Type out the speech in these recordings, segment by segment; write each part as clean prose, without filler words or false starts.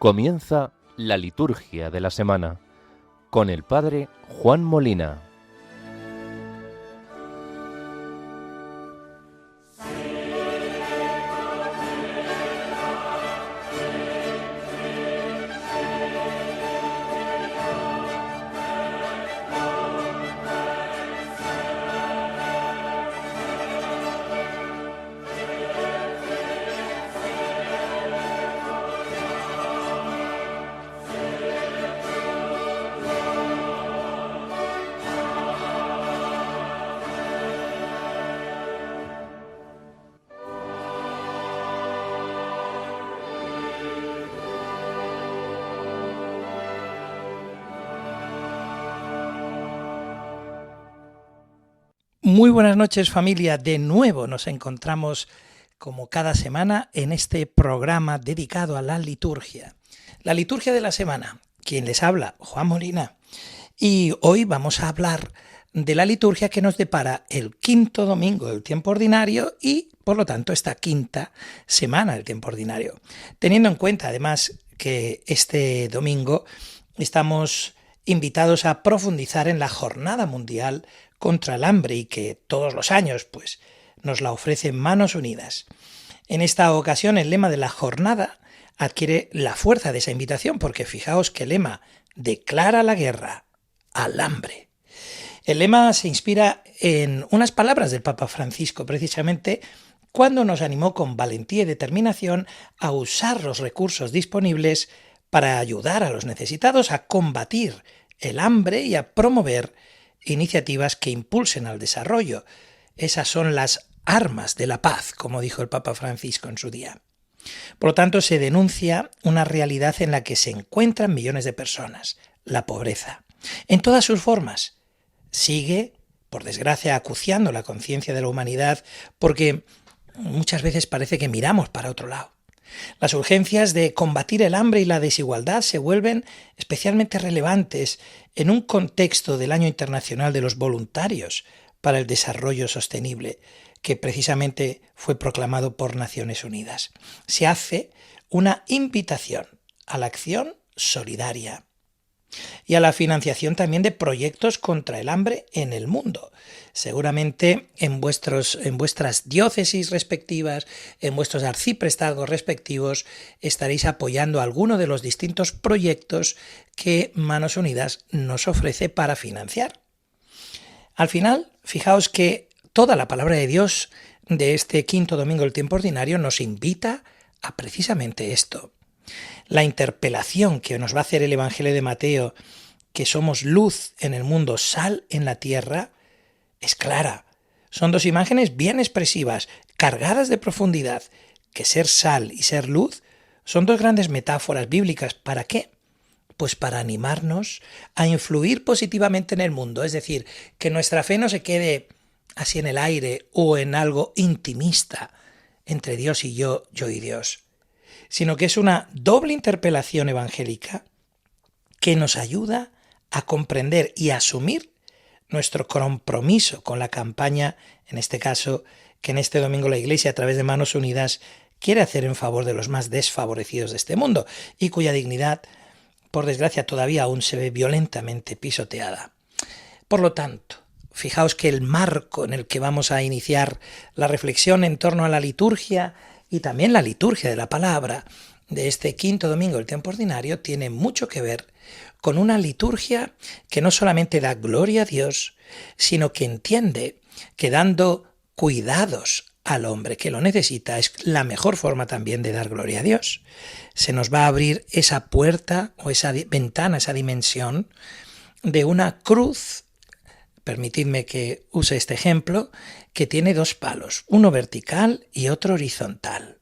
Comienza la liturgia de la semana con el Padre Juan Molina. Muy buenas noches, familia. De nuevo nos encontramos como cada semana en este programa dedicado a la liturgia. La liturgia de la semana. Quien les habla, Juan Molina. Y hoy vamos a hablar de la liturgia que nos depara el quinto domingo del tiempo ordinario y, por lo tanto, esta quinta semana del tiempo ordinario. Teniendo en cuenta, además, que este domingo estamos invitados a profundizar en la Jornada Mundial contra el Hambre y que todos los años nos la ofrecen Manos Unidas. En esta ocasión el lema de la jornada adquiere la fuerza de esa invitación porque fijaos que el lema declara la guerra al hambre. El lema se inspira en unas palabras del Papa Francisco precisamente cuando nos animó con valentía y determinación a usar los recursos disponibles para ayudar a los necesitados a combatir el hambre y a promover iniciativas que impulsen al desarrollo. Esas son las armas de la paz, como dijo el Papa Francisco en su día. Por lo tanto, se denuncia una realidad en la que se encuentran millones de personas, la pobreza, en todas sus formas. Sigue, por desgracia, acuciando la conciencia de la humanidad porque muchas veces parece que miramos para otro lado. Las urgencias de combatir el hambre y la desigualdad se vuelven especialmente relevantes en un contexto del Año Internacional de los Voluntarios para el Desarrollo Sostenible, que precisamente fue proclamado por Naciones Unidas. Se hace una invitación a la acción solidaria y a la financiación también de proyectos contra el hambre en el mundo. Seguramente en vuestras diócesis respectivas, en vuestros arciprestazgos respectivos, estaréis apoyando alguno de los distintos proyectos que Manos Unidas nos ofrece para financiar. Al final, fijaos que toda la palabra de Dios de este quinto domingo del tiempo ordinario nos invita a precisamente esto. La interpelación que nos va a hacer el Evangelio de Mateo, que somos luz en el mundo, sal en la tierra, es clara. Son dos imágenes bien expresivas, cargadas de profundidad, que ser sal y ser luz son dos grandes metáforas bíblicas. ¿Para qué? Pues para animarnos a influir positivamente en el mundo, es decir, que nuestra fe no se quede así en el aire o en algo intimista entre Dios y yo y Dios, sino que es una doble interpelación evangélica que nos ayuda a comprender y a asumir nuestro compromiso con la campaña, en este caso, que en este domingo la Iglesia, a través de Manos Unidas, quiere hacer en favor de los más desfavorecidos de este mundo y cuya dignidad, por desgracia, todavía aún se ve violentamente pisoteada. Por lo tanto, fijaos que el marco en el que vamos a iniciar la reflexión en torno a la liturgia y también la liturgia de la palabra de este quinto domingo del tiempo ordinario tiene mucho que ver con una liturgia que no solamente da gloria a Dios, sino que entiende que dando cuidados al hombre que lo necesita es la mejor forma también de dar gloria a Dios. Se nos va a abrir esa puerta o esa ventana, esa dimensión de una cruz, permitidme que use este ejemplo, que tiene dos palos, uno vertical y otro horizontal.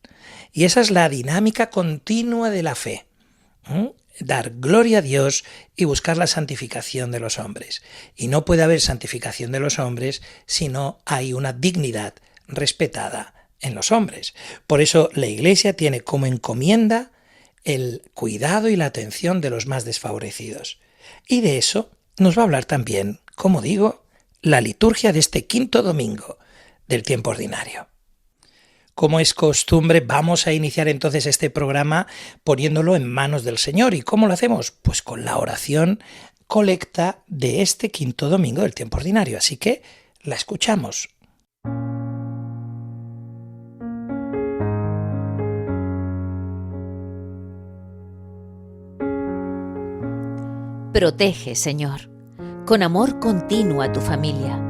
Y esa es la dinámica continua de la fe. Dar gloria a Dios y buscar la santificación de los hombres. Y no puede haber santificación de los hombres si no hay una dignidad respetada en los hombres. Por eso la Iglesia tiene como encomienda el cuidado y la atención de los más desfavorecidos. Y de eso nos va a hablar también, como digo, la liturgia de este quinto domingo del tiempo ordinario. como es costumbre, vamos a iniciar entonces este programa poniéndolo en manos del Señor. ¿Y cómo lo hacemos? Pues con la oración colecta de este quinto domingo del tiempo ordinario. Así que la escuchamos. Protege, Señor, con amor continuo a tu familia,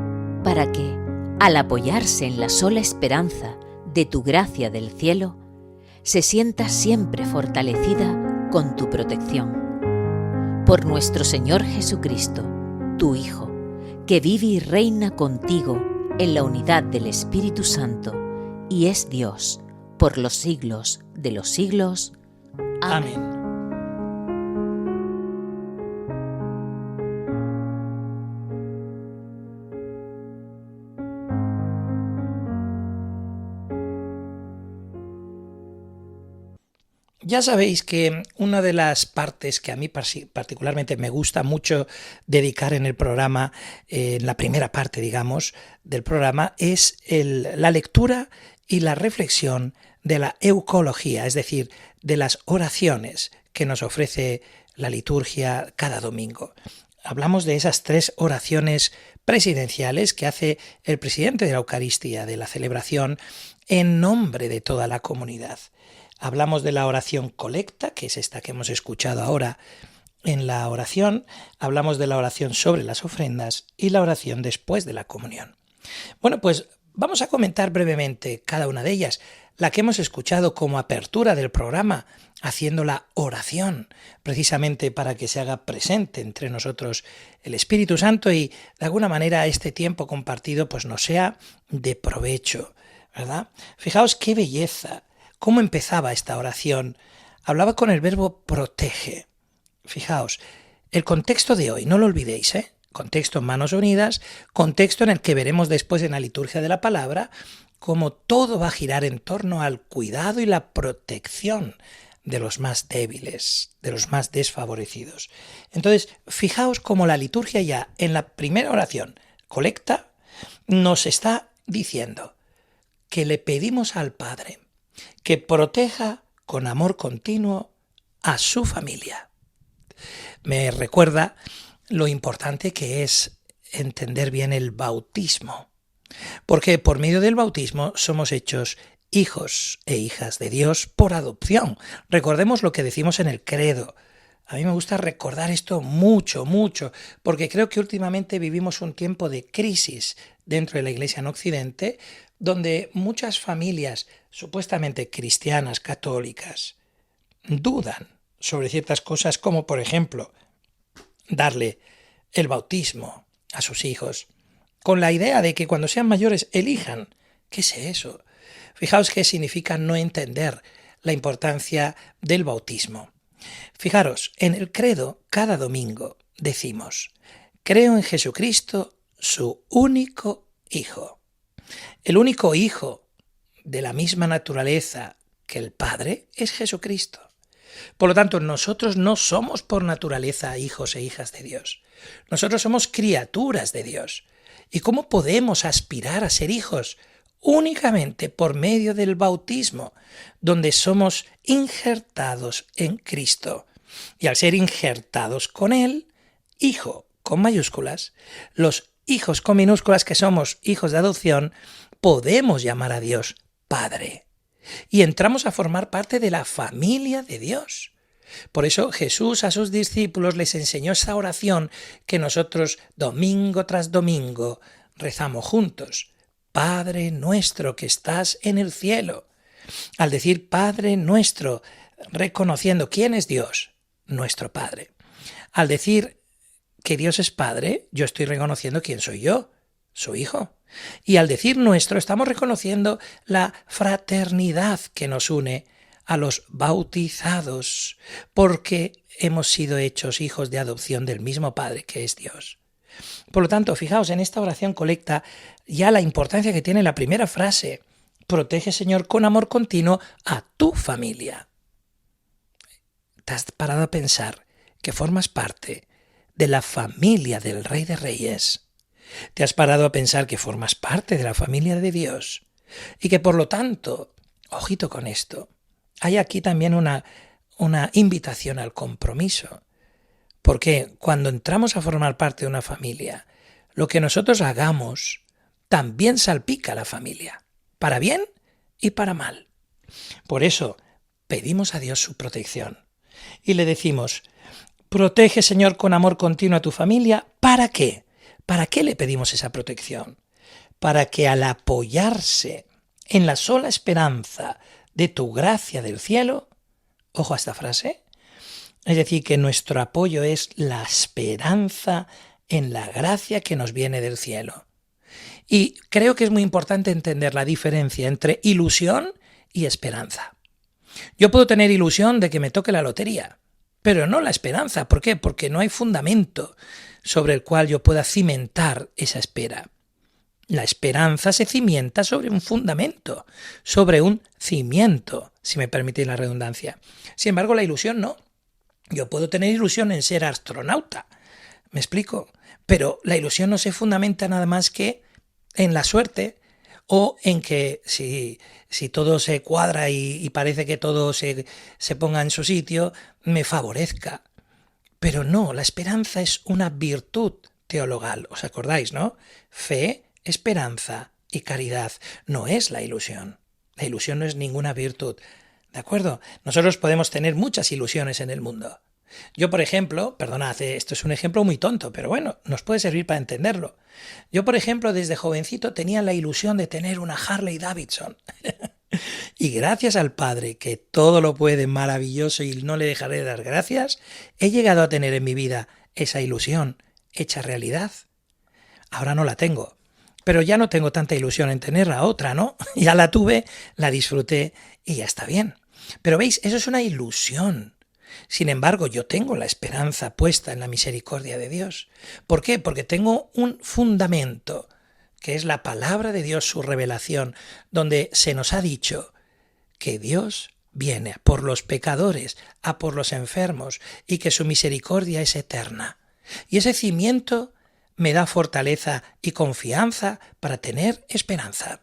para que, al apoyarse en la sola esperanza de tu gracia del cielo, se sienta siempre fortalecida con tu protección. Por nuestro Señor Jesucristo, tu Hijo, que vive y reina contigo en la unidad del Espíritu Santo, y es Dios, por los siglos de los siglos. Amén. Ya sabéis que una de las partes que a mí particularmente me gusta mucho dedicar en el programa, en la primera parte, digamos, del programa, es la lectura y la reflexión de la eucología, es decir, de las oraciones que nos ofrece la liturgia cada domingo. Hablamos de esas 3 oraciones presidenciales que hace el presidente de la Eucaristía, de la celebración, en nombre de toda la comunidad. Hablamos de la oración colecta, que es esta que hemos escuchado ahora en la oración. Hablamos de la oración sobre las ofrendas y la oración después de la comunión. Bueno, pues vamos a comentar brevemente cada una de ellas. La que hemos escuchado como apertura del programa, haciendo la oración, precisamente para que se haga presente entre nosotros el Espíritu Santo y de alguna manera este tiempo compartido pues nos sea de provecho, ¿verdad? Fijaos qué belleza. ¿Cómo empezaba esta oración? Hablaba con el verbo protege. Fijaos, el contexto de hoy, no lo olvidéis, contexto en Manos Unidas, contexto en el que veremos después en la liturgia de la palabra, cómo todo va a girar en torno al cuidado y la protección de los más débiles, de los más desfavorecidos. Entonces, fijaos cómo la liturgia ya en la primera oración colecta nos está diciendo que le pedimos al Padre que proteja con amor continuo a su familia. Me recuerda lo importante que es entender bien el bautismo, porque por medio del bautismo somos hechos hijos e hijas de Dios por adopción. Recordemos lo que decimos en el credo. A mí me gusta recordar esto mucho, porque creo que últimamente vivimos un tiempo de crisis dentro de la Iglesia en Occidente, donde muchas familias supuestamente cristianas, católicas, dudan sobre ciertas cosas como, por ejemplo, darle el bautismo a sus hijos, con la idea de que cuando sean mayores elijan. ¿Qué es eso? Fijaos qué significa no entender la importancia del bautismo. Fijaros, en el credo cada domingo decimos: creo en Jesucristo, su único Hijo. El único Hijo de la misma naturaleza que el Padre es Jesucristo. Por lo tanto, nosotros no somos por naturaleza hijos e hijas de Dios. Nosotros somos criaturas de Dios. ¿Y cómo podemos aspirar a ser hijos? Únicamente por medio del bautismo, donde somos injertados en Cristo. Y al ser injertados con Él, hijo con mayúsculas, los hijos con minúsculas que somos hijos de adopción, podemos llamar a Dios Padre. Y entramos a formar parte de la familia de Dios. Por eso Jesús a sus discípulos les enseñó esa oración que nosotros domingo tras domingo rezamos juntos. Padre nuestro que estás en el cielo. Al decir Padre nuestro, reconociendo quién es Dios, nuestro Padre. Al decir que Dios es Padre, yo estoy reconociendo quién soy yo, su Hijo. Y al decir nuestro, estamos reconociendo la fraternidad que nos une a los bautizados, porque hemos sido hechos hijos de adopción del mismo Padre que es Dios. Por lo tanto, fijaos en esta oración colecta ya la importancia que tiene la primera frase: protege, Señor, con amor continuo a tu familia. ¿Te has parado a pensar que formas parte de la familia del Rey de Reyes? ¿Te has parado a pensar que formas parte de la familia de Dios? Y que por lo tanto ojito con esto. Hay aquí también una invitación al compromiso. Porque cuando entramos a formar parte de una familia, lo que nosotros hagamos también salpica a la familia, para bien y para mal. Por eso pedimos a Dios su protección y le decimos: protege, Señor, con amor continuo a tu familia. ¿Para qué? ¿Para qué le pedimos esa protección? Para que al apoyarse en la sola esperanza de tu gracia del cielo, ojo a esta frase, es decir, que nuestro apoyo es la esperanza en la gracia que nos viene del cielo. Y creo que es muy importante entender la diferencia entre ilusión y esperanza. Yo puedo tener ilusión de que me toque la lotería, pero no la esperanza. ¿Por qué? Porque no hay fundamento sobre el cual yo pueda cimentar esa espera. La esperanza se cimienta sobre un fundamento, sobre un cimiento, si me permitís la redundancia. Sin embargo, la ilusión no. Yo puedo tener ilusión en ser astronauta, ¿me explico? Pero la ilusión no se fundamenta nada más que en la suerte o en que si todo se cuadra y parece que todo se ponga en su sitio, me favorezca. Pero no, la esperanza es una virtud teologal, ¿os acordáis, no? Fe, esperanza y caridad, no es la ilusión. La ilusión no es ninguna virtud. ¿De acuerdo? Nosotros podemos tener muchas ilusiones en el mundo. Yo, por ejemplo, perdonad, esto es un ejemplo muy tonto, pero bueno, nos puede servir para entenderlo. Yo, por ejemplo, desde jovencito tenía la ilusión de tener una Harley Davidson. Y gracias al Padre, que todo lo puede, maravilloso, y no le dejaré de dar gracias, he llegado a tener en mi vida esa ilusión hecha realidad. Ahora no la tengo. Pero ya no tengo tanta ilusión en tener la otra, ¿no? Ya la tuve, la disfruté y ya está bien. Pero veis, eso es una ilusión. Sin embargo, yo tengo la esperanza puesta en la misericordia de Dios. ¿Por qué? Porque tengo un fundamento, que es la palabra de Dios, su revelación, donde se nos ha dicho que Dios viene a por los pecadores, a por los enfermos, y que su misericordia es eterna. Y ese cimiento me da fortaleza y confianza para tener esperanza.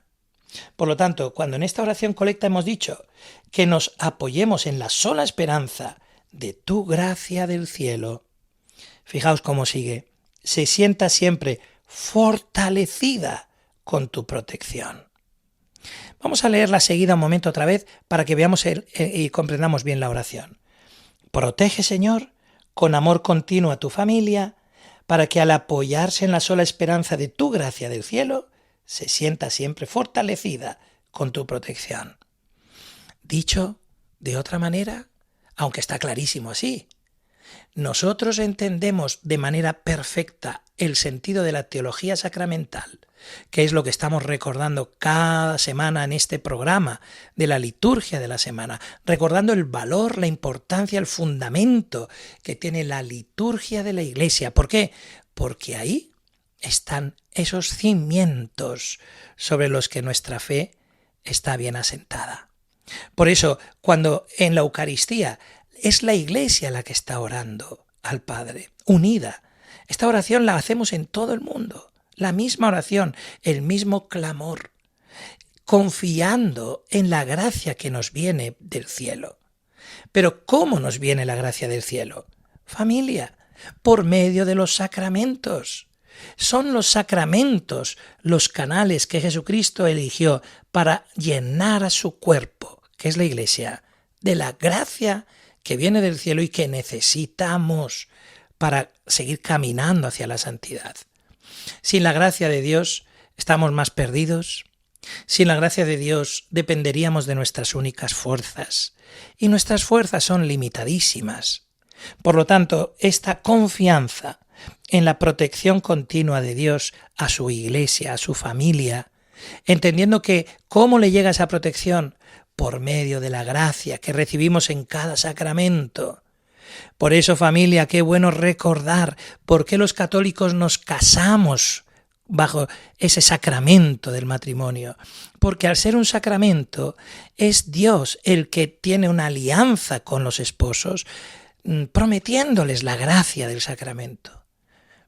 Por lo tanto, cuando en esta oración colecta hemos dicho que nos apoyemos en la sola esperanza de tu gracia del cielo, fijaos cómo sigue: se sienta siempre fortalecida con tu protección. Vamos a leerla seguida un momento otra vez para que veamos y comprendamos bien la oración. Protege, Señor, con amor continuo a tu familia, para que al apoyarse en la sola esperanza de tu gracia del cielo, se sienta siempre fortalecida con tu protección. Dicho de otra manera, aunque está clarísimo así, nosotros entendemos de manera perfecta el sentido de la teología sacramental, que es lo que estamos recordando cada semana en este programa de la liturgia de la semana, recordando el valor, la importancia, el fundamento que tiene la liturgia de la Iglesia. ¿Por qué? Porque ahí están esos cimientos sobre los que nuestra fe está bien asentada. Por eso, cuando en la Eucaristía es la Iglesia la que está orando al Padre, unida, esta oración la hacemos en todo el mundo, la misma oración, el mismo clamor, confiando en la gracia que nos viene del cielo. Pero ¿cómo nos viene la gracia del cielo? Familia, por medio de los sacramentos. Son los sacramentos los canales que Jesucristo eligió para llenar a su cuerpo, que es la Iglesia, de la gracia que viene del cielo y que necesitamos para seguir caminando hacia la santidad. Sin la gracia de Dios estamos más perdidos. Sin la gracia de Dios dependeríamos de nuestras únicas fuerzas, y nuestras fuerzas son limitadísimas. Por lo tanto, esta confianza en la protección continua de Dios a su Iglesia, a su familia, entendiendo que ¿cómo le llega esa protección? Por medio de la gracia que recibimos en cada sacramento. Por eso, familia, qué bueno recordar por qué los católicos nos casamos bajo ese sacramento del matrimonio. Porque al ser un sacramento, es Dios el que tiene una alianza con los esposos, prometiéndoles la gracia del sacramento.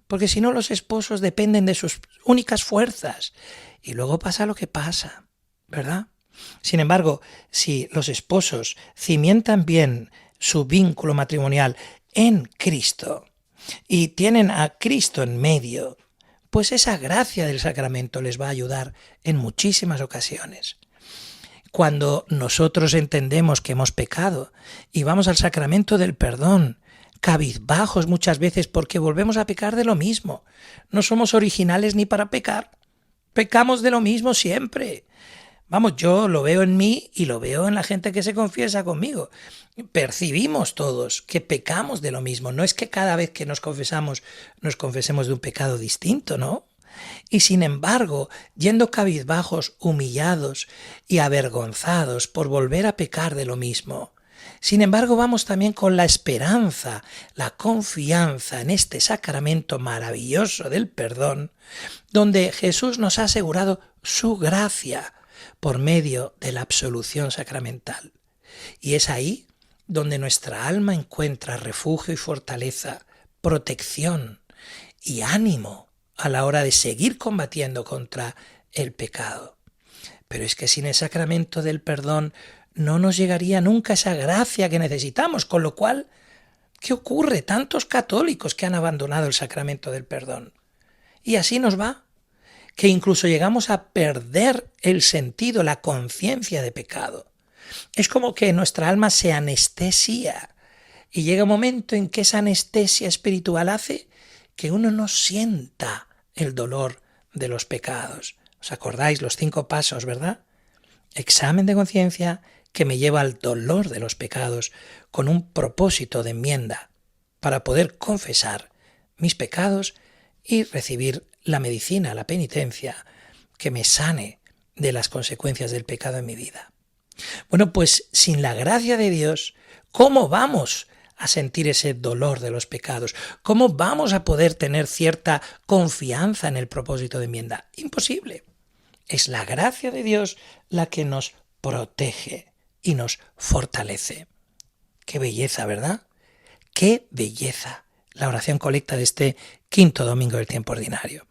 Porque si no, los esposos dependen de sus únicas fuerzas. Y luego pasa lo que pasa, ¿verdad? Sin embargo, si los esposos cimientan bien su vínculo matrimonial en Cristo y tienen a Cristo en medio, pues esa gracia del sacramento les va a ayudar en muchísimas ocasiones. Cuando nosotros entendemos que hemos pecado y vamos al sacramento del perdón, cabizbajos muchas veces porque volvemos a pecar de lo mismo. No somos originales ni para pecar. Pecamos de lo mismo siempre. Vamos, yo lo veo en mí y lo veo en la gente que se confiesa conmigo. Percibimos todos que pecamos de lo mismo. No es que cada vez que nos confesamos nos confesemos de un pecado distinto, ¿no? Y sin embargo, yendo cabizbajos, humillados y avergonzados por volver a pecar de lo mismo, sin embargo vamos también con la esperanza, la confianza en este sacramento maravilloso del perdón, donde Jesús nos ha asegurado su gracia por medio de la absolución sacramental. Y es ahí donde nuestra alma encuentra refugio y fortaleza, protección y ánimo a la hora de seguir combatiendo contra el pecado. Pero es que sin el sacramento del perdón no nos llegaría nunca esa gracia que necesitamos, con lo cual, ¿qué ocurre? Tantos católicos que han abandonado el sacramento del perdón. Y así nos va, que incluso llegamos a perder el sentido, la conciencia de pecado. Es como que nuestra alma se anestesia y llega un momento en que esa anestesia espiritual hace que uno no sienta el dolor de los pecados. ¿Os acordáis los 5 pasos, verdad? Examen de conciencia que me lleva al dolor de los pecados con un propósito de enmienda para poder confesar mis pecados y recibir la medicina, la penitencia, que me sane de las consecuencias del pecado en mi vida. Bueno, pues sin la gracia de Dios, ¿cómo vamos a sentir ese dolor de los pecados? ¿Cómo vamos a poder tener cierta confianza en el propósito de enmienda? Imposible. Es la gracia de Dios la que nos protege y nos fortalece. Qué belleza, ¿verdad? Qué belleza la oración colecta de este 5º domingo del tiempo ordinario.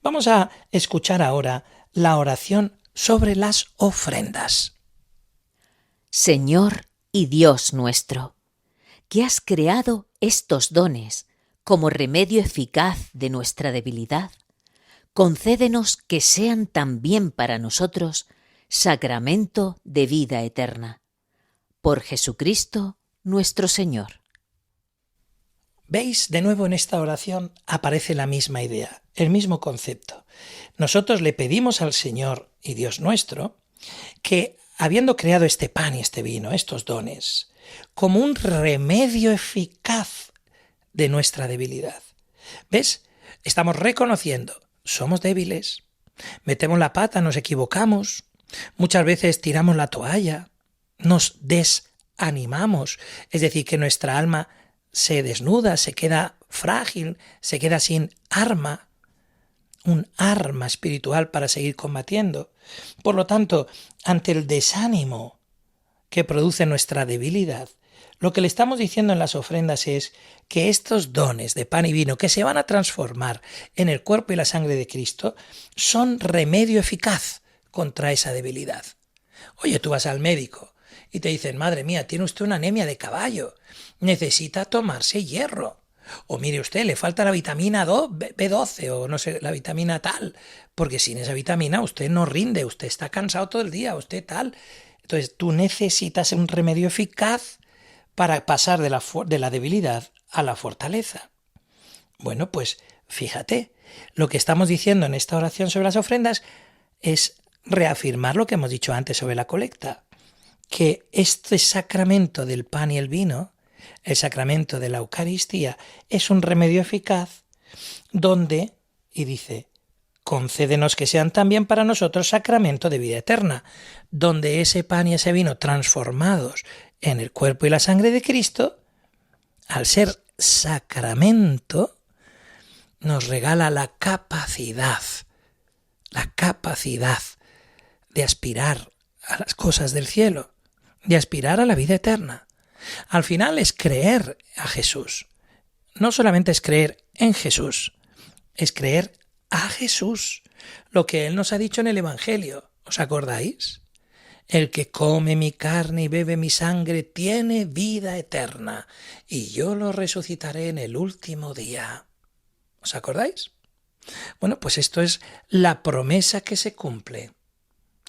Vamos a escuchar ahora la oración sobre las ofrendas. Señor y Dios nuestro, que has creado estos dones como remedio eficaz de nuestra debilidad, concédenos que sean también para nosotros sacramento de vida eterna. Por Jesucristo nuestro Señor. ¿Veis? De nuevo en esta oración aparece la misma idea, el mismo concepto. Nosotros le pedimos al Señor y Dios nuestro que, habiendo creado este pan y este vino, estos dones, como un remedio eficaz de nuestra debilidad. ¿Ves? Estamos reconociendo, somos débiles, metemos la pata, nos equivocamos, Muchas veces tiramos la toalla, nos desanimamos, es decir, que nuestra alma se desnuda, se queda frágil, se queda sin arma, un arma espiritual para seguir combatiendo. Por lo tanto, ante el desánimo que produce nuestra debilidad, lo que le estamos diciendo en las ofrendas es que estos dones de pan y vino que se van a transformar en el cuerpo y la sangre de Cristo son remedio eficaz contra esa debilidad. Oye, tú vas al médico y te dicen, madre mía, tiene usted una anemia de caballo, necesita tomarse hierro. O mire usted, le falta la vitamina B12 o no sé, la vitamina tal, porque sin esa vitamina usted no rinde, usted está cansado todo el día, usted tal. Entonces tú necesitas un remedio eficaz para pasar de la debilidad a la fortaleza. Bueno, pues fíjate, lo que estamos diciendo en esta oración sobre las ofrendas es reafirmar lo que hemos dicho antes sobre la colecta, que este sacramento del pan y el vino, el sacramento de la Eucaristía, es un remedio eficaz donde, y dice, concédenos que sean también para nosotros sacramento de vida eterna, donde ese pan y ese vino transformados en el cuerpo y la sangre de Cristo, al ser sacramento, nos regala la capacidad de aspirar a las cosas del cielo, de aspirar a la vida eterna. Al final es creer a Jesús. No solamente es creer en Jesús, es creer a Jesús, lo que Él nos ha dicho en el Evangelio. ¿Os acordáis? El que come mi carne y bebe mi sangre tiene vida eterna, y yo lo resucitaré en el último día. ¿Os acordáis? Bueno, pues esto es la promesa que se cumple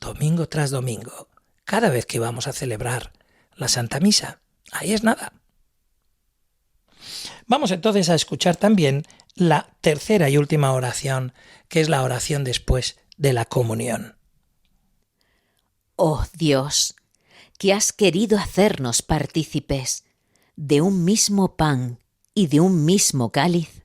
domingo tras domingo, cada vez que vamos a celebrar la Santa Misa. Ahí es nada. Vamos entonces a escuchar también la tercera y última oración, que es la oración después de la comunión. Oh Dios, que has querido hacernos partícipes de un mismo pan y de un mismo cáliz,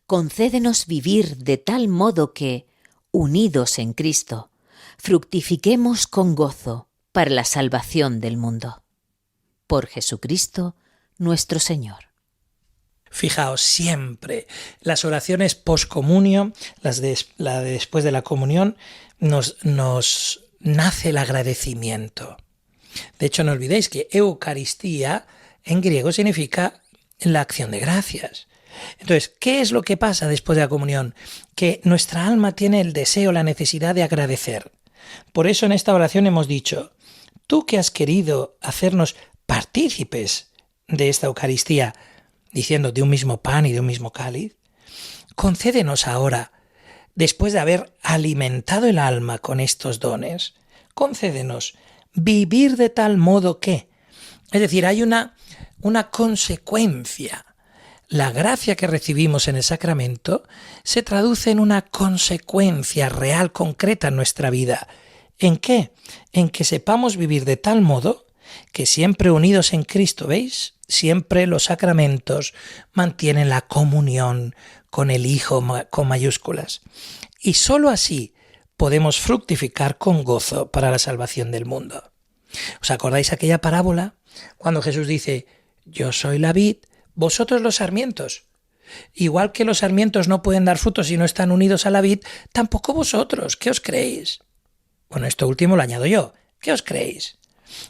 concédenos vivir de tal modo que, unidos en Cristo, fructifiquemos con gozo para la salvación del mundo. Por Jesucristo nuestro Señor. Fijaos, siempre las oraciones post-comunio, la de después de la comunión, nos nace el agradecimiento. De hecho, no olvidéis que Eucaristía en griego significa la acción de gracias. Entonces, ¿qué es lo que pasa después de la comunión? Que nuestra alma tiene el deseo, la necesidad de agradecer. Por eso en esta oración hemos dicho, tú que has querido hacernos partícipes de esta Eucaristía, diciendo de un mismo pan y de un mismo cáliz, concédenos ahora, después de haber alimentado el alma con estos dones, concédenos vivir de tal modo que, es decir, hay una consecuencia. La gracia que recibimos en el sacramento se traduce en una consecuencia real, concreta en nuestra vida. ¿En qué? En que sepamos vivir de tal modo que siempre unidos en Cristo, ¿veis? Siempre los sacramentos mantienen la comunión con el Hijo con mayúsculas. Y sólo así podemos fructificar con gozo para la salvación del mundo. ¿Os acordáis aquella parábola? Cuando Jesús dice, yo soy la vid, vosotros los sarmientos. Igual que los sarmientos no pueden dar frutos si no están unidos a la vid, tampoco vosotros. ¿Qué os creéis? Bueno, esto último lo añado yo. ¿Qué os creéis?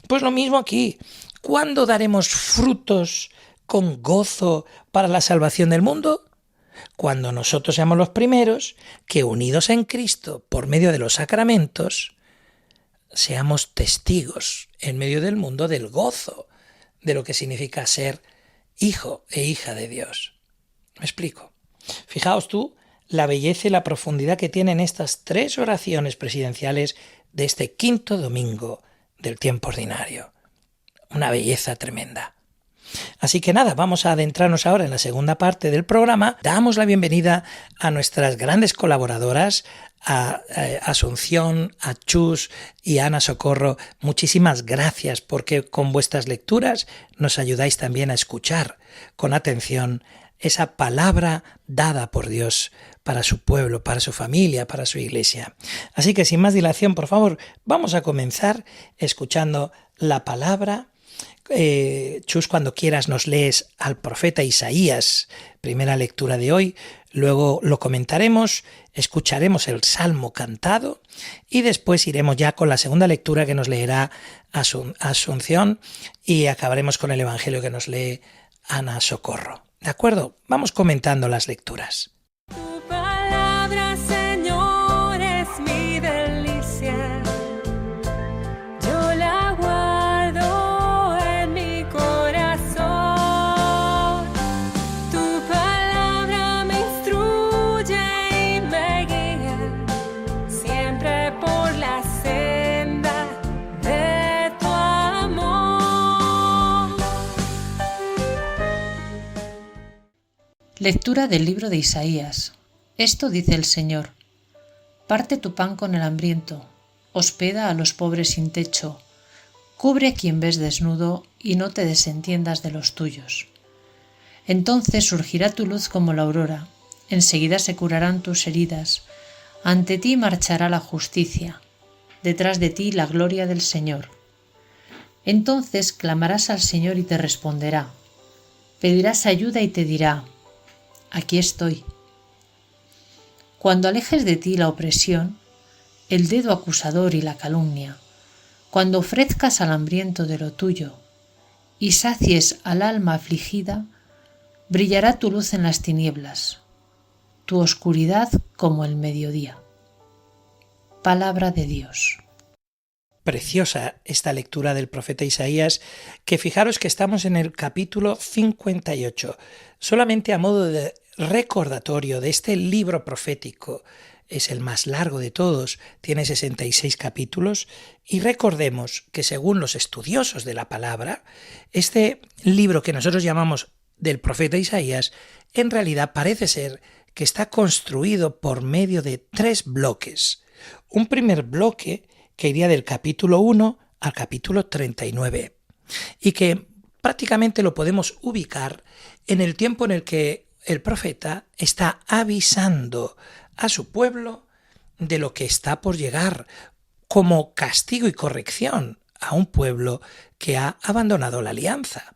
Pues lo mismo aquí. ¿Cuándo daremos frutos con gozo para la salvación del mundo? Cuando nosotros seamos los primeros que, unidos en Cristo por medio de los sacramentos, seamos testigos en medio del mundo del gozo de lo que significa ser hijo e hija de Dios. ¿Me explico? Fijaos tú la belleza y la profundidad que tienen estas tres oraciones presidenciales de este quinto domingo del tiempo ordinario. Una belleza tremenda. Así que nada, vamos a adentrarnos ahora en la segunda parte del programa. Damos la bienvenida a nuestras grandes colaboradoras, a Asunción, a Chus y a Ana Socorro. Muchísimas gracias porque con vuestras lecturas nos ayudáis también a escuchar con atención esa palabra dada por Dios para su pueblo, para su familia, para su iglesia. Así que sin más dilación, por favor, vamos a comenzar escuchando la palabra. Chus, cuando quieras nos lees al profeta Isaías, primera lectura de hoy, luego lo comentaremos, escucharemos el Salmo cantado y después iremos ya con la segunda lectura que nos leerá Asunción y acabaremos con el Evangelio que nos lee Ana Socorro. ¿De acuerdo? Vamos comentando las lecturas. Tu palabra, Señor, es mi delicia. Yo la guardo en mi corazón. Tu palabra me instruye y me guía siempre por la senda de tu amor. Lectura del libro de Isaías. Esto dice el Señor: parte tu pan con el hambriento, hospeda a los pobres sin techo, cubre a quien ves desnudo y no te desentiendas de los tuyos. Entonces surgirá tu luz como la aurora, enseguida se curarán tus heridas, ante ti marchará la justicia, detrás de ti la gloria del Señor. Entonces clamarás al Señor y te responderá, pedirás ayuda y te dirá: aquí estoy. Cuando alejes de ti la opresión, el dedo acusador y la calumnia, cuando ofrezcas al hambriento de lo tuyo y sacies al alma afligida, brillará tu luz en las tinieblas, tu oscuridad como el mediodía. Palabra de Dios. Preciosa esta lectura del profeta Isaías, que fijaros que estamos en el capítulo 58. Solamente a modo de recordatorio de este libro profético, es el más largo de todos, tiene 66 capítulos, y recordemos que según los estudiosos de la palabra, este libro que nosotros llamamos del profeta Isaías, en realidad parece ser que está construido por medio de 3 bloques. Un primer bloque que iría del capítulo 1 al capítulo 39, y que prácticamente lo podemos ubicar en el tiempo en el que el profeta está avisando a su pueblo de lo que está por llegar como castigo y corrección a un pueblo que ha abandonado la alianza.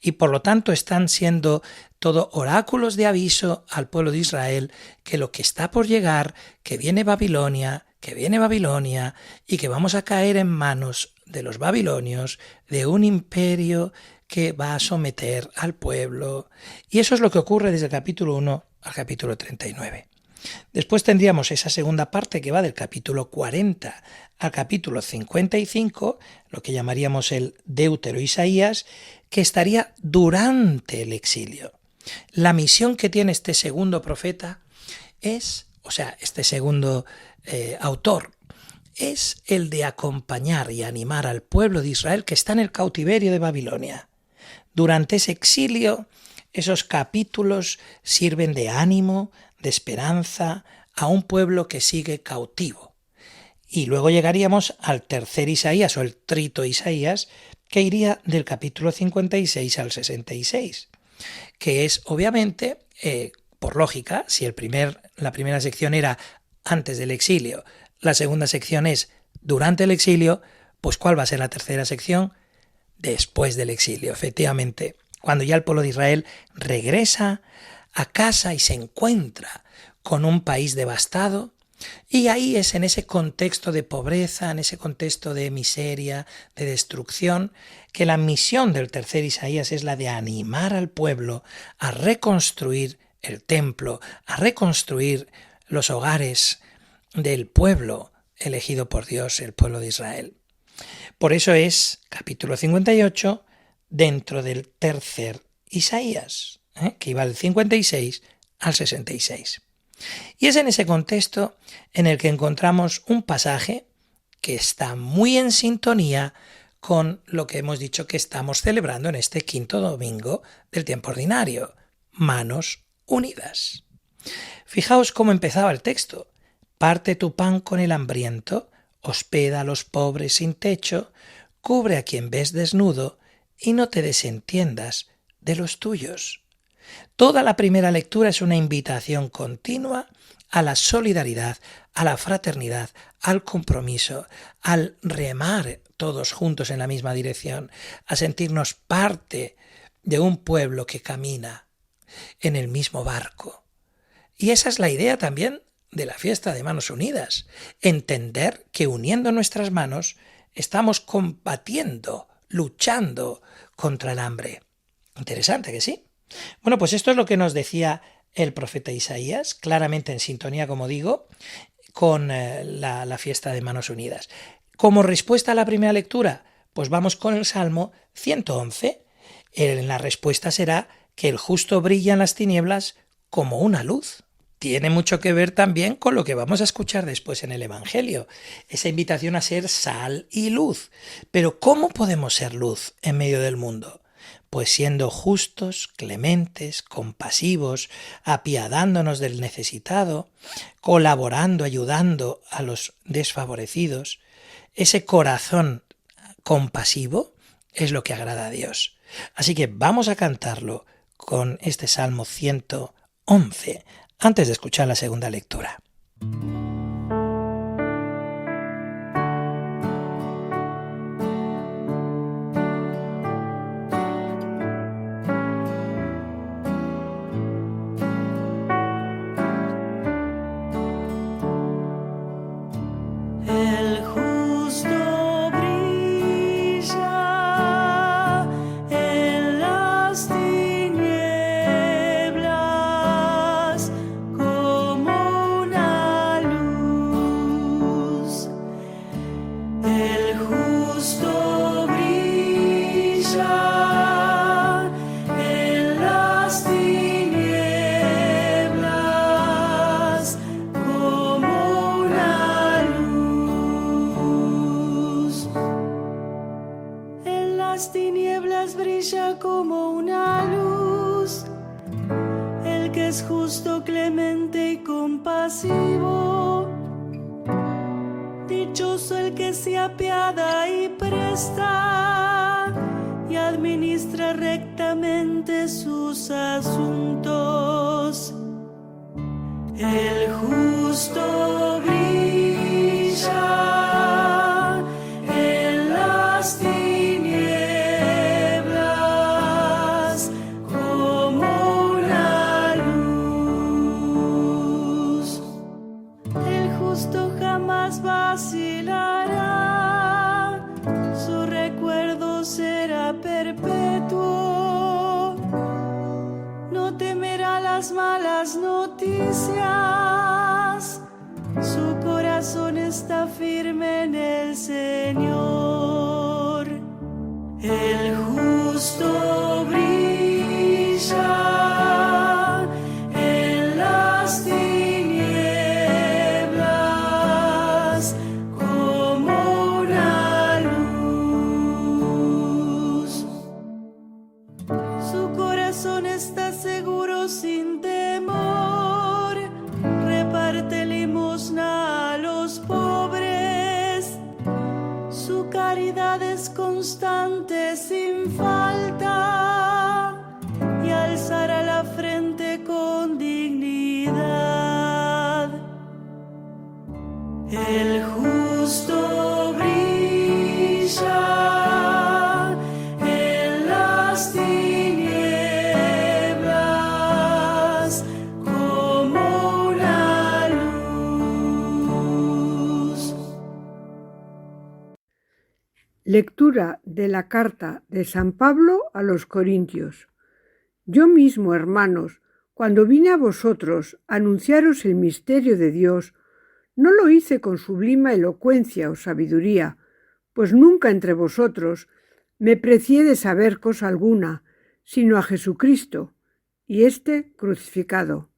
Y por lo tanto están siendo todo oráculos de aviso al pueblo de Israel que lo que está por llegar, que viene Babilonia y que vamos a caer en manos de los babilonios, de un imperio que va a someter al pueblo. Y eso es lo que ocurre desde el capítulo 1 al capítulo 39. Después tendríamos esa segunda parte que va del capítulo 40 al capítulo 55, lo que llamaríamos el Deutero Isaías, que estaría durante el exilio. La misión que tiene este segundo profeta este segundo autor, es el de acompañar y animar al pueblo de Israel que está en el cautiverio de Babilonia. Durante ese exilio, esos capítulos sirven de ánimo, de esperanza a un pueblo que sigue cautivo. Y luego llegaríamos al tercer Isaías o el trito Isaías, que iría del capítulo 56 al 66, que es obviamente, por lógica, si la primera sección era antes del exilio, la segunda sección es durante el exilio, pues ¿cuál va a ser la tercera sección? Después del exilio, efectivamente, cuando ya el pueblo de Israel regresa a casa y se encuentra con un país devastado, y ahí es en ese contexto de pobreza, en ese contexto de miseria, de destrucción, que la misión del tercer Isaías es la de animar al pueblo a reconstruir el templo, a reconstruir los hogares del pueblo elegido por Dios, el pueblo de Israel. Por eso es capítulo 58 dentro del tercer Isaías, que iba del 56 al 66. Y es en ese contexto en el que encontramos un pasaje que está muy en sintonía con lo que hemos dicho que estamos celebrando en este quinto domingo del tiempo ordinario, Manos Unidas. Fijaos cómo empezaba el texto. Parte tu pan con el hambriento, hospeda a los pobres sin techo, cubre a quien ves desnudo y no te desentiendas de los tuyos. Toda la primera lectura es una invitación continua a la solidaridad, a la fraternidad, al compromiso, al remar todos juntos en la misma dirección, a sentirnos parte de un pueblo que camina en el mismo barco. Y esa es la idea también de la fiesta de Manos Unidas, entender que uniendo nuestras manos estamos combatiendo, luchando contra el hambre. Interesante, ¿que sí? Bueno, pues esto es lo que nos decía el profeta Isaías, claramente en sintonía, como digo, con la fiesta de Manos Unidas. Como respuesta a la primera lectura, pues vamos con el Salmo 111. La respuesta será que el justo brilla en las tinieblas como una luz. Tiene mucho que ver también con lo que vamos a escuchar después en el Evangelio, esa invitación a ser sal y luz. Pero ¿cómo podemos ser luz en medio del mundo? Pues siendo justos, clementes, compasivos, apiadándonos del necesitado, colaborando, ayudando a los desfavorecidos. Ese corazón compasivo es lo que agrada a Dios. Así que vamos a cantarlo con este Salmo 111, antes de escuchar la segunda lectura. Dichoso el que se apiada y presta y administra rectamente sus asuntos. El justo brilla en las tinieblas como una luz. El justo jamás vacilará, su recuerdo será perpetuo. No temerá las malas noticias, su corazón está firme en el Señor. El justo brilla en las tinieblas como una luz. Su corazón está seguro sin temor, reparte limosna a los pobres. Su caridad es constante sin falta y alzará la frente con dignidad. El justo brilla en las tinieblas como una luz. Lectura de la carta de San Pablo a los Corintios. Yo mismo, hermanos, cuando vine a vosotros a anunciaros el misterio de Dios, no lo hice con sublime elocuencia o sabiduría, pues nunca entre vosotros me precié de saber cosa alguna, sino a Jesucristo, y éste crucificado.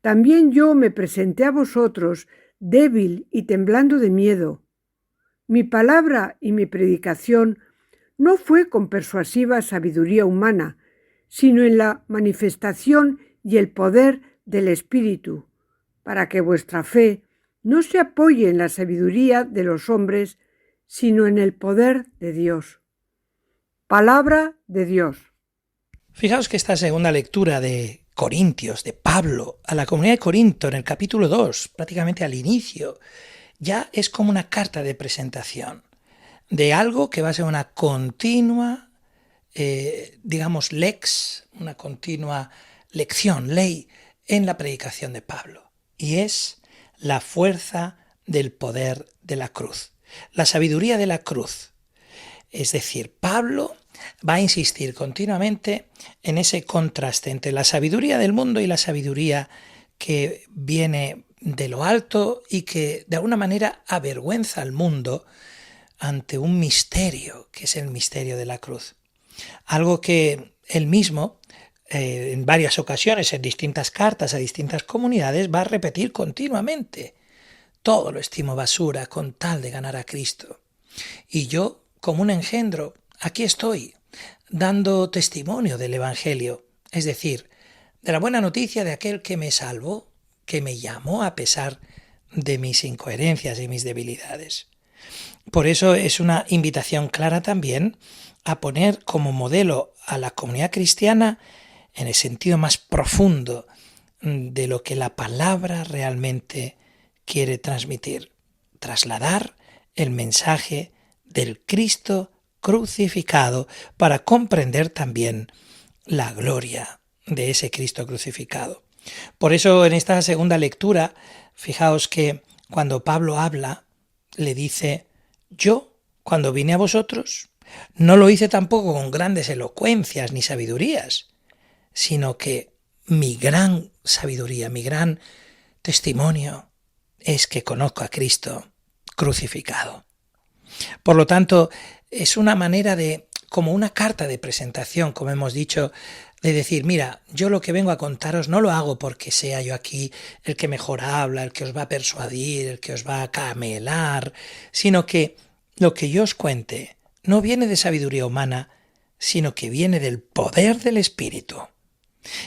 También yo me presenté a vosotros débil y temblando de miedo. Mi palabra y mi predicación no fue con persuasiva sabiduría humana, sino en la manifestación y el poder del Espíritu, para que vuestra fe no se apoye en la sabiduría de los hombres, sino en el poder de Dios. Palabra de Dios. Fijaos que esta segunda lectura de Corintios, de Pablo, a la comunidad de Corinto, en el capítulo 2, prácticamente al inicio, ya es como una carta de presentación de algo que va a ser una continua, una continua lección, ley en la predicación de Pablo. Y es la fuerza del poder de la cruz, la sabiduría de la cruz. Es decir, Pablo va a insistir continuamente en ese contraste entre la sabiduría del mundo y la sabiduría que viene de lo alto y que de alguna manera avergüenza al mundo ante un misterio, que es el misterio de la cruz. Algo que él mismo, en varias ocasiones, en distintas cartas a distintas comunidades, va a repetir continuamente. Todo lo estimo basura con tal de ganar a Cristo. Y yo, como un engendro, aquí estoy, dando testimonio del Evangelio, es decir, de la buena noticia de aquel que me salvó, que me llamó a pesar de mis incoherencias y mis debilidades. Por eso es una invitación clara también a poner como modelo a la comunidad cristiana en el sentido más profundo de lo que la palabra realmente quiere transmitir, trasladar el mensaje del Cristo crucificado para comprender también la gloria de ese Cristo crucificado. Por eso en esta segunda lectura, fijaos que cuando Pablo habla, le dice: yo, cuando vine a vosotros, no lo hice tampoco con grandes elocuencias ni sabidurías, sino que mi gran sabiduría, mi gran testimonio es que conozco a Cristo crucificado. Por lo tanto, es una manera de, como una carta de presentación, como hemos dicho, de decir: mira, yo lo que vengo a contaros no lo hago porque sea yo aquí el que mejor habla, el que os va a persuadir, el que os va a camelar, sino que lo que yo os cuente no viene de sabiduría humana, sino que viene del poder del Espíritu.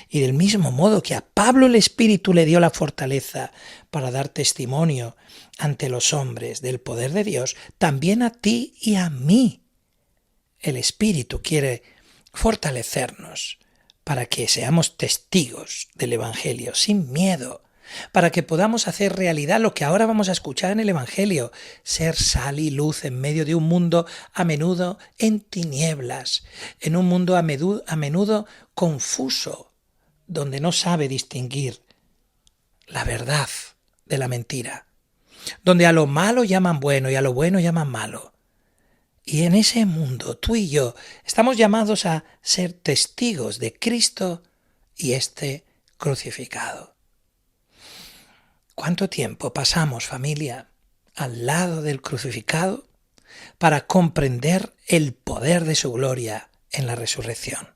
Y del mismo modo que a Pablo el Espíritu le dio la fortaleza para dar testimonio ante los hombres del poder de Dios, también a ti y a mí el Espíritu quiere fortalecernos para que seamos testigos del Evangelio sin miedo, para que podamos hacer realidad lo que ahora vamos a escuchar en el Evangelio, ser sal y luz en medio de un mundo a menudo en tinieblas, en un mundo a menudo confuso, donde no sabe distinguir la verdad de la mentira, donde a lo malo llaman bueno y a lo bueno llaman malo. Y en ese mundo, tú y yo estamos llamados a ser testigos de Cristo y este crucificado. ¿Cuánto tiempo pasamos, familia, al lado del crucificado para comprender el poder de su gloria en la resurrección?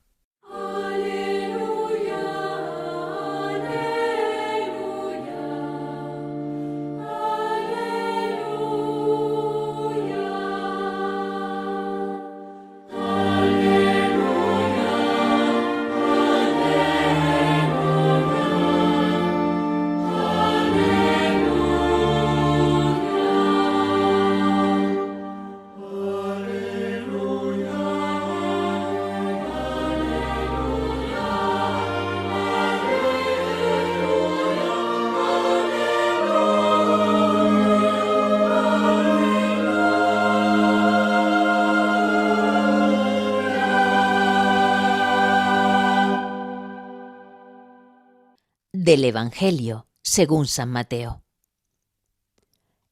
Del Evangelio según San Mateo.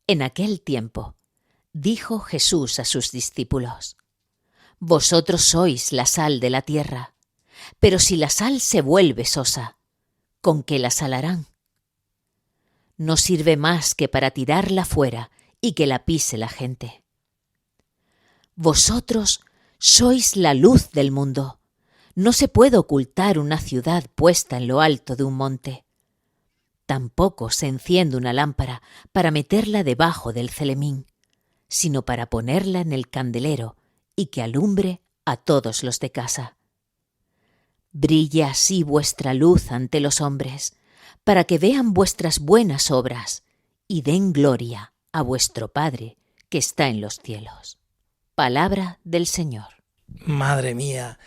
En aquel tiempo dijo Jesús a sus discípulos: Vosotros sois la sal de la tierra, pero si la sal se vuelve sosa, ¿con qué la salarán? No sirve más que para tirarla fuera y que la pise la gente. Vosotros sois la luz del mundo. No se puede ocultar una ciudad puesta en lo alto de un monte. Tampoco se enciende una lámpara para meterla debajo del celemín, sino para ponerla en el candelero y que alumbre a todos los de casa. Brilla así vuestra luz ante los hombres, para que vean vuestras buenas obras y den gloria a vuestro Padre que está en los cielos. Palabra del Señor. Madre mía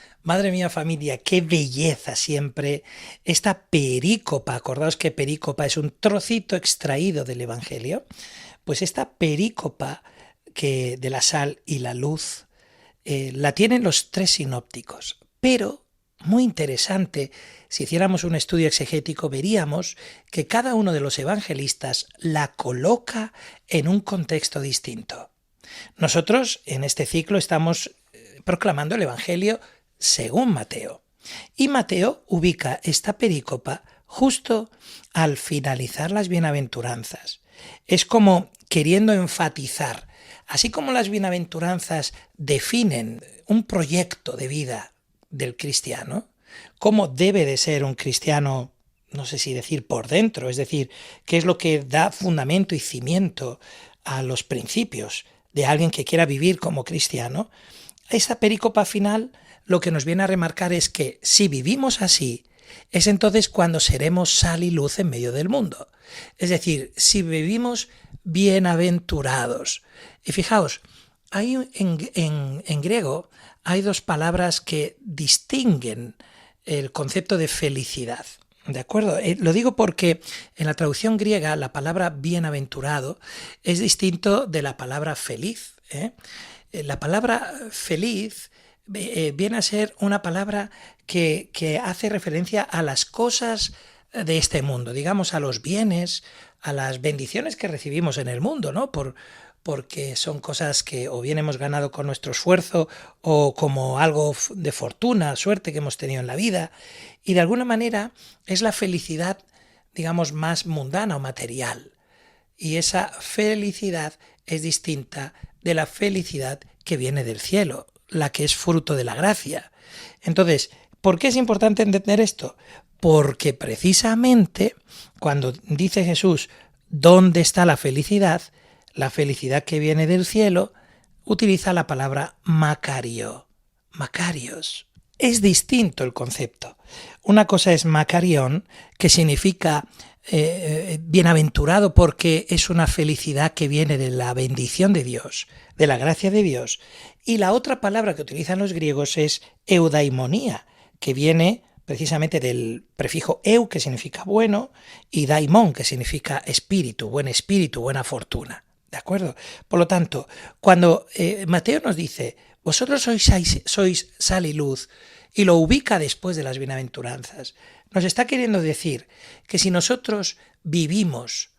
familia, qué belleza siempre esta perícopa. Acordaos que perícopa es un trocito extraído del Evangelio. Pues esta perícopa que de la sal y la luz la tienen los tres sinópticos, pero muy interesante, si hiciéramos un estudio exegético veríamos que cada uno de los evangelistas la coloca en un contexto distinto. Nosotros en este ciclo estamos proclamando el Evangelio según Mateo, y Mateo ubica esta perícopa justo al finalizar las bienaventuranzas. Es como queriendo enfatizar, así como las bienaventuranzas definen un proyecto de vida del cristiano, cómo debe de ser un cristiano, no sé si decir por dentro, es decir, qué es lo que da fundamento y cimiento a los principios de alguien que quiera vivir como cristiano. Esta perícopa final lo que nos viene a remarcar es que si vivimos así, es entonces cuando seremos sal y luz en medio del mundo. Es decir, si vivimos bienaventurados. Y fijaos, hay en griego hay dos palabras que distinguen el concepto de felicidad. ¿De acuerdo? Lo digo porque en la traducción griega la palabra bienaventurado es distinto de la palabra feliz. La palabra feliz viene a ser una palabra que hace referencia a las cosas de este mundo, digamos a los bienes, a las bendiciones que recibimos en el mundo, ¿no? Porque son cosas que o bien hemos ganado con nuestro esfuerzo o como algo de fortuna, suerte que hemos tenido en la vida. Y de alguna manera es la felicidad, digamos, más mundana o material. Y esa felicidad es distinta de la felicidad que viene del cielo, la que es fruto de la gracia. Entonces, ¿por qué es importante entender esto? Porque precisamente cuando dice Jesús, ¿dónde está la felicidad? La felicidad que viene del cielo, utiliza la palabra Macario, Macarios. Es distinto el concepto. Una cosa es Macarión, que significa bienaventurado porque es una felicidad que viene de la bendición de Dios, de la gracia de Dios. Y la otra palabra que utilizan los griegos es eudaimonía, que viene precisamente del prefijo eu, que significa bueno, y daimon, que significa espíritu, buena fortuna. ¿De acuerdo? Por lo tanto, cuando Mateo nos dice, vosotros sois sal y luz, y lo ubica después de las bienaventuranzas, nos está queriendo decir que si nosotros vivimos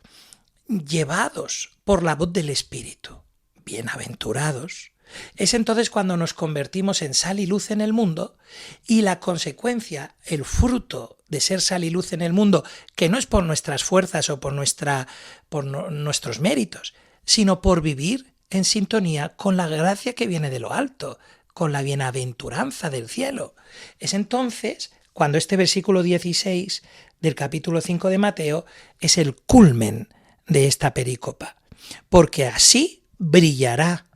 llevados por la voz del Espíritu, bienaventurados, es entonces cuando nos convertimos en sal y luz en el mundo, y la consecuencia, el fruto de ser sal y luz en el mundo, que no es por nuestras fuerzas o por nuestros méritos, sino por vivir en sintonía con la gracia que viene de lo alto, con la bienaventuranza del cielo. Es entonces cuando este versículo 16 del capítulo 5 de Mateo es el culmen de esta perícopa, porque así brillará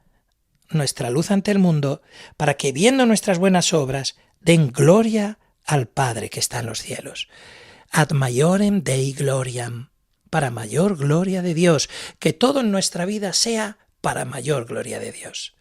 nuestra luz ante el mundo, para que viendo nuestras buenas obras den gloria al Padre que está en los cielos. Ad maiorem Dei gloriam, para mayor gloria de Dios, que todo en nuestra vida sea para mayor gloria de Dios.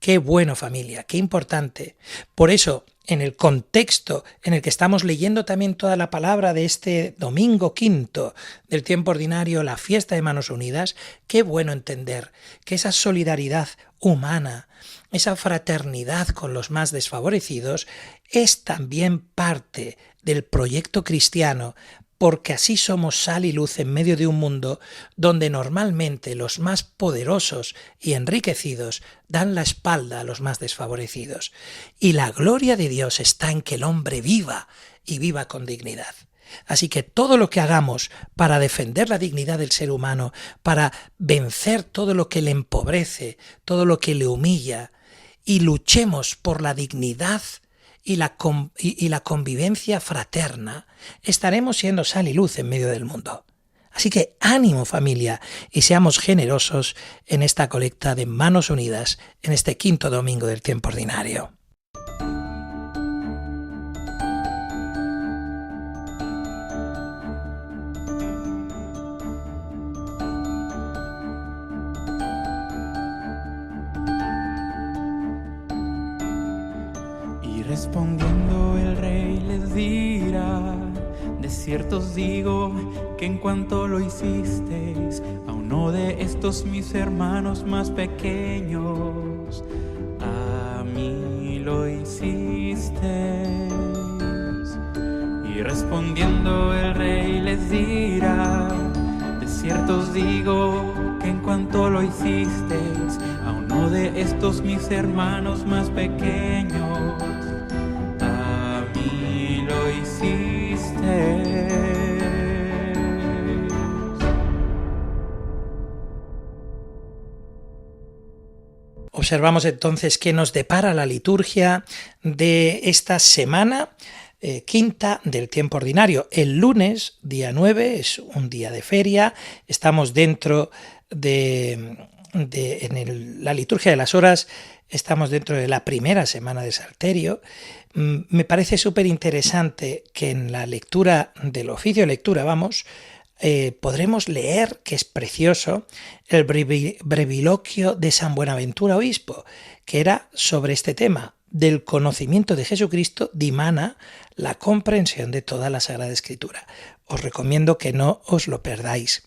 Qué bueno, familia, qué importante. Por eso, en el contexto en el que estamos leyendo también toda la palabra de este domingo quinto del tiempo ordinario, la fiesta de Manos Unidas, qué bueno entender que esa solidaridad humana, esa fraternidad con los más desfavorecidos, es también parte del proyecto cristiano, porque así somos sal y luz en medio de un mundo donde normalmente los más poderosos y enriquecidos dan la espalda a los más desfavorecidos. Y la gloria de Dios está en que el hombre viva y viva con dignidad. Así que todo lo que hagamos para defender la dignidad del ser humano, para vencer todo lo que le empobrece, todo lo que le humilla, y luchemos por la dignidad y la convivencia fraterna, estaremos siendo sal y luz en medio del mundo. Así que ánimo, familia, y seamos generosos en esta colecta de Manos Unidas en este quinto domingo del tiempo ordinario. Respondiendo el rey les dirá: de cierto os digo que en cuanto lo hicisteis a uno de estos mis hermanos más pequeños, a mí lo hicisteis. Y respondiendo el rey les dirá: de cierto os digo que en cuanto lo hicisteis a uno de estos mis hermanos más pequeños, a mí lo hicisteis. Observamos entonces qué nos depara la liturgia de esta semana quinta del tiempo ordinario. El lunes, día 9, es un día de feria. Estamos dentro la liturgia de las horas, estamos dentro de la primera semana de Salterio. Me parece súper interesante que en la lectura del oficio de lectura, podremos leer, que es precioso, el breviloquio de San Buenaventura Obispo, que era sobre este tema. Del conocimiento de Jesucristo dimana la comprensión de toda la Sagrada Escritura. Os recomiendo que no os lo perdáis.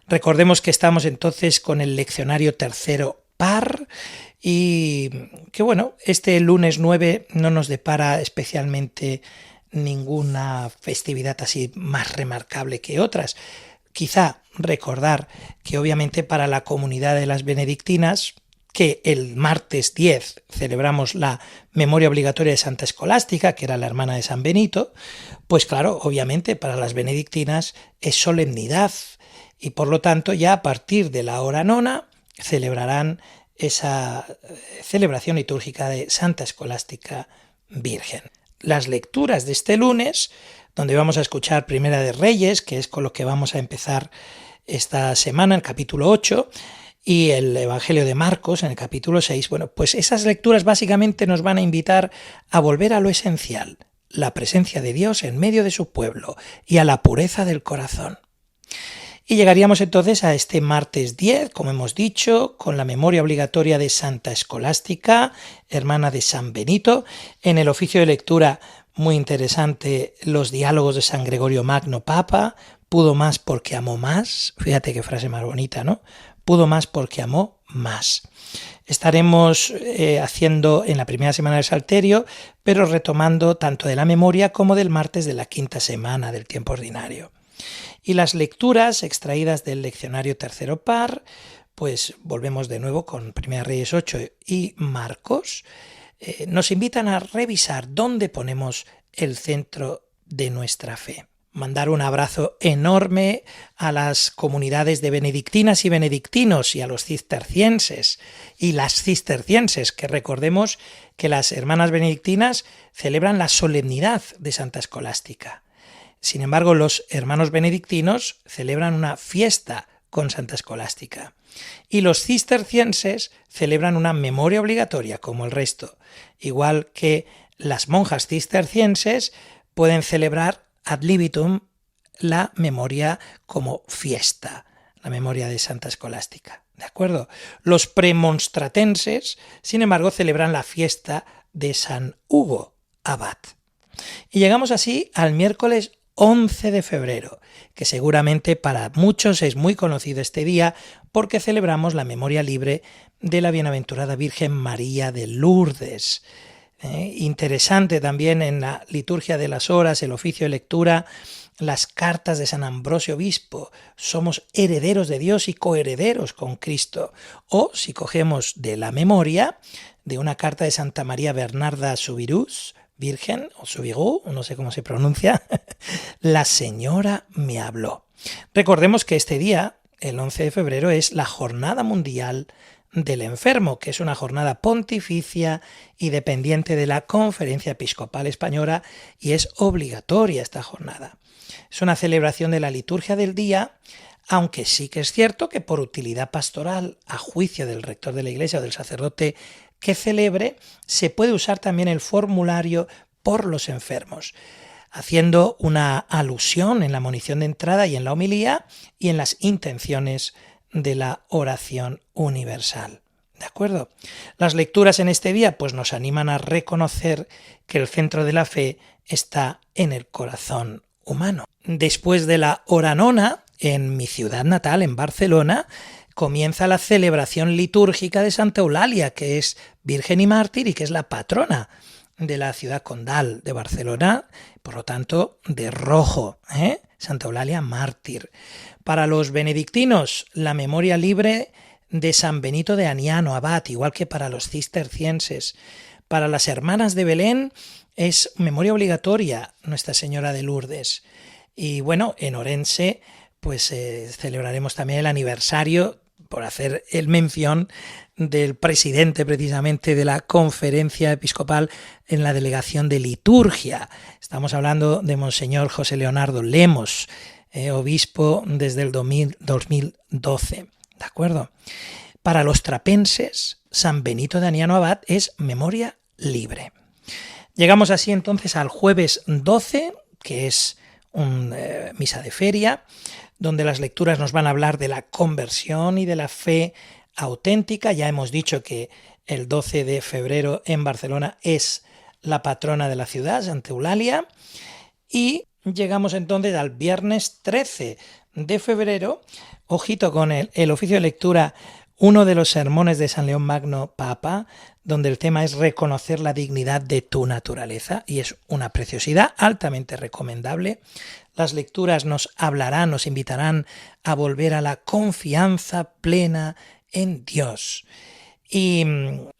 Recordemos que estamos entonces con el leccionario tercero par y que este lunes 9 no nos depara especialmente ninguna festividad así más remarcable que otras. Quizá recordar que obviamente para la comunidad de las benedictinas, que el martes 10 celebramos la memoria obligatoria de Santa Escolástica, que era la hermana de San Benito, pues claro, obviamente para las benedictinas es solemnidad y por lo tanto ya a partir de la hora nona celebrarán esa celebración litúrgica de Santa Escolástica Virgen. Las lecturas de este lunes, donde vamos a escuchar Primera de Reyes, que es con lo que vamos a empezar esta semana, el capítulo 8, y el Evangelio de Marcos en el capítulo 6, pues esas lecturas básicamente nos van a invitar a volver a lo esencial, la presencia de Dios en medio de su pueblo y a la pureza del corazón. Y llegaríamos entonces a este martes 10, como hemos dicho, con la memoria obligatoria de Santa Escolástica, hermana de San Benito, en el oficio de lectura muy interesante los diálogos de San Gregorio Magno Papa, pudo más porque amó más, fíjate qué frase más bonita, ¿no? Pudo más porque amó más. Estaremos haciendo en la primera semana del Salterio, pero retomando tanto de la memoria como del martes de la quinta semana del tiempo ordinario. Y las lecturas extraídas del leccionario tercero par, pues volvemos de nuevo con Primera Reyes 8 y Marcos, nos invitan a revisar dónde ponemos el centro de nuestra fe. Mandar un abrazo enorme a las comunidades de benedictinas y benedictinos y a los cistercienses y las cistercienses, que recordemos que las hermanas benedictinas celebran la solemnidad de Santa Escolástica. Sin embargo, los hermanos benedictinos celebran una fiesta con Santa Escolástica. Y los cistercienses celebran una memoria obligatoria, como el resto. Igual que las monjas cistercienses pueden celebrar ad libitum la memoria como fiesta, la memoria de Santa Escolástica. ¿De acuerdo? Los premonstratenses, sin embargo, celebran la fiesta de San Hugo, abad. Y llegamos así al miércoles 11 de febrero, que seguramente para muchos es muy conocido este día porque celebramos la memoria libre de la bienaventurada Virgen María de Lourdes. Interesante también en la liturgia de las horas, el oficio de lectura, las cartas de San Ambrosio Obispo. Somos herederos de Dios y coherederos con Cristo. O si cogemos de la memoria, de una carta de Santa María Bernarda Subirús, Virgen, o Subirú, no sé cómo se pronuncia, la Señora me habló. Recordemos que este día, el 11 de febrero, es la Jornada Mundial del Enfermo, que es una jornada pontificia y dependiente de la Conferencia Episcopal Española, y es obligatoria esta jornada. Es una celebración de la liturgia del día, aunque sí que es cierto que por utilidad pastoral, a juicio del rector de la Iglesia o del sacerdote que celebre, se puede usar también el formulario por los enfermos, haciendo una alusión en la monición de entrada y en la homilía y en las intenciones de la oración universal. ¿De acuerdo? Las lecturas en este día pues nos animan a reconocer que el centro de la fe está en el corazón humano. Después de la hora nona, en mi ciudad natal, en Barcelona, comienza la celebración litúrgica de Santa Eulalia, que es virgen y mártir y que es la patrona de la ciudad condal de Barcelona, por lo tanto, de rojo, Santa Eulalia mártir. Para los benedictinos, la memoria libre de San Benito de Aniano, abad, igual que para los cistercienses. Para las hermanas de Belén es memoria obligatoria Nuestra Señora de Lourdes. Y bueno, en Orense pues celebraremos también el aniversario, por hacer el mención, del presidente precisamente de la Conferencia Episcopal en la Delegación de Liturgia. Estamos hablando de Monseñor José Leonardo Lemos, obispo desde el 2012. ¿De acuerdo? Para los trapenses, San Benito de Aniano abad es memoria libre. Llegamos así entonces al jueves 12, que es misa de feria, donde las lecturas nos van a hablar de la conversión y de la fe auténtica. Ya hemos dicho que el 12 de febrero en Barcelona es la patrona de la ciudad, Santa Eulalia, y llegamos entonces al viernes 13 de febrero, ojito con el oficio de lectura, uno de los sermones de San León Magno Papa, donde el tema es reconocer la dignidad de tu naturaleza, y es una preciosidad altamente recomendable. Las lecturas nos hablarán, nos invitarán a volver a la confianza plena en Dios. Y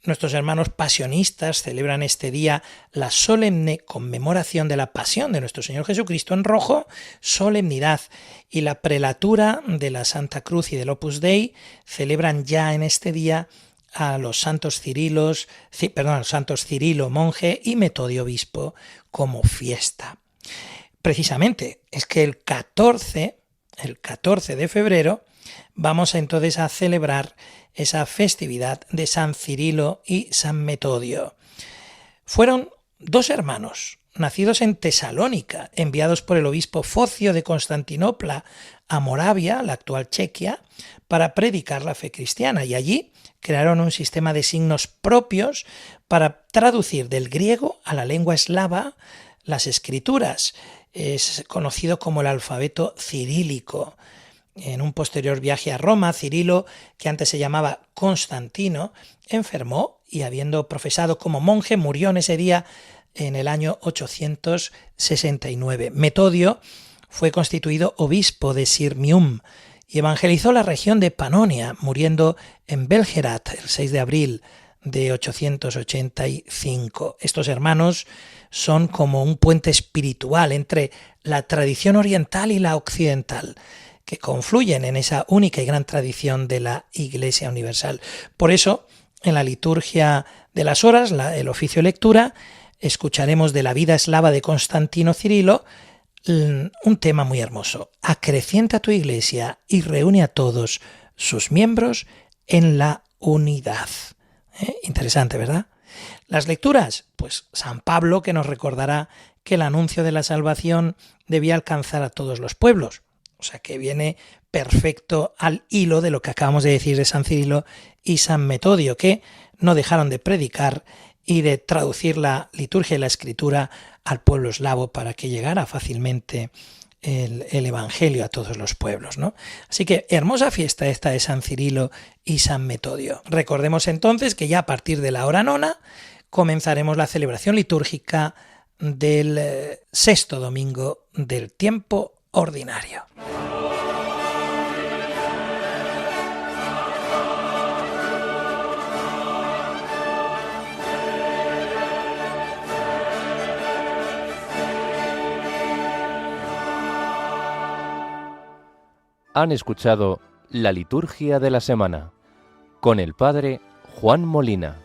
nuestros hermanos pasionistas celebran este día la solemne conmemoración de la pasión de nuestro Señor Jesucristo en rojo, solemnidad, y la prelatura de la Santa Cruz y del Opus Dei celebran ya en este día a los santos Cirilo, monje, y Metodio, obispo, como fiesta. Precisamente, es que el 14 de febrero vamos entonces a celebrar esa festividad de San Cirilo y San Metodio. Fueron dos hermanos, nacidos en Tesalónica, enviados por el obispo Focio de Constantinopla a Moravia, la actual Chequia, para predicar la fe cristiana, y allí crearon un sistema de signos propios para traducir del griego a la lengua eslava las escrituras. Es conocido como el alfabeto cirílico. En un posterior viaje a Roma, Cirilo, que antes se llamaba Constantino, enfermó y, habiendo profesado como monje, murió en ese día en el año 869. Metodio fue constituido obispo de Sirmium y evangelizó la región de Panonia, muriendo en Belgerat el 6 de abril de 885. Estos hermanos son como un puente espiritual entre la tradición oriental y la occidental, que confluyen en esa única y gran tradición de la Iglesia Universal. Por eso, en la liturgia de las horas, el oficio de lectura, escucharemos de la vida eslava de Constantino Cirilo un tema muy hermoso. Acrecienta tu Iglesia y reúne a todos sus miembros en la unidad. Interesante, ¿verdad? Las lecturas, pues San Pablo, que nos recordará que el anuncio de la salvación debía alcanzar a todos los pueblos. O sea que viene perfecto al hilo de lo que acabamos de decir de San Cirilo y San Metodio, que no dejaron de predicar y de traducir la liturgia y la escritura al pueblo eslavo para que llegara fácilmente el Evangelio a todos los pueblos, ¿no? Así que hermosa fiesta esta de San Cirilo y San Metodio. Recordemos entonces que ya a partir de la hora nona comenzaremos la celebración litúrgica del sexto domingo del tiempo ordinario. Han escuchado la liturgia de la semana con el padre Juan Molina.